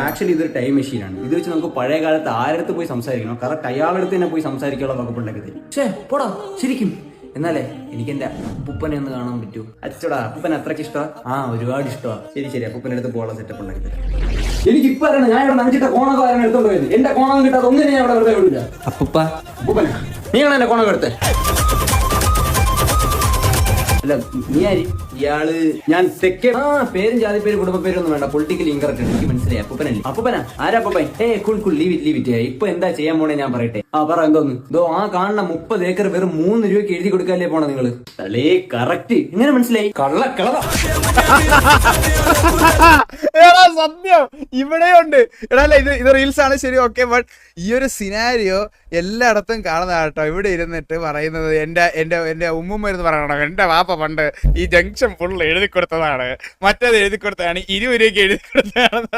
Actually ഇതൊരു time മെഷീനാണ്. ഇത് വെച്ച് നമുക്ക് പഴയ കാലത്ത് ആരടുത്ത് പോയി സംസാരിക്കണം, കറക്റ്റ് അയാളടുത്ത് തന്നെ പോയി സംസാരിക്കാനുള്ള വകുപ്പുണ്ടാക്കി തരും. പക്ഷേ പോടാ ശരിക്കും. എന്നാലേ എനിക്ക് എന്റെ അപ്പൂപ്പനെ ഒന്ന് കാണാൻ പറ്റൂ. അച്ചോടാ അപ്പൂപ്പൻ അത്രയ്ക്ക് ഇഷ്ടമാ? ആ ഒരുപാട് ഇഷ്ടമാ. ശരി അപ്പൂപ്പൻ്റെ അടുത്ത് പോകാൻ സെറ്റപ്പ് ഉണ്ടാക്കി തരാം. എനിക്ക് ഇപ്പൊ അറിയണം, ഞാൻ ഇവിടെ നനച്ചിട്ട കോണൊക്കെ ആരാണ് എടുത്തോണ്ട് പോയത്. എന്റെ കോണം കിട്ടാതെ ഒന്നിനെ ഞാൻ ഇവിടെ വെറുതെ വിടില്ല. അപ്പൂപ്പൻ നീയാണ് എന്റെ കോണൊക്കെ എടുത്തേ? അല്ല നീ ആര്? ഇയാള് ഞാൻ തെക്കേ പേരും ജാതി പേര് കുടുംബ പേരൊന്നും വേണ്ട, പൊളിറ്റിക്കൽ ഇൻകറക്റ്റ്. എനിക്ക് മനസ്സിലായി. അപ്പൂപ്പനല്ലേ? അപ്പൂപ്പനാ? ആരാ അപ്പൂപ്പൻ? കുൾ ലീവ് ഇറ്റ്. ഇപ്പൊ എന്താ ചെയ്യാൻ പോണേ ഞാൻ പറയട്ടെ. പറ എന്തോന്ന്. ഇതോ ആ കാണുന്ന 30 ഏക്കർ വെറും 3 രൂപയ്ക്ക് എഴുതി കൊടുക്കാല്ലേ പോണ നിങ്ങള്? അല്ലേ കറക്റ്റ്. എങ്ങനെ മനസ്സിലായി? കള്ളക്കള സത്യം ഇവിടെയുണ്ട്. എടാ ഇത് റീൽസ് ആണ് ശരി, ഓക്കെ. ബട്ട് ഈ ഒരു സിനാരിയോ എല്ലായിടത്തും കാണുന്ന കേട്ടോ. ഇവിടെ ഇരുന്നിട്ട് പറയുന്നത് എന്റെ ഉമ്മുമ്മ ഇരുന്ന് പറയണം, എന്റെ വാപ്പ പണ്ട് ഈ ജംഗ്ഷൻ ഫുൾ എഴുതി കൊടുത്തതാണ്, മറ്റേത് എഴുതി കൊടുത്തതാണ്, 20 രൂപയ്ക്ക് എഴുതി കൊടുത്തതാണ്.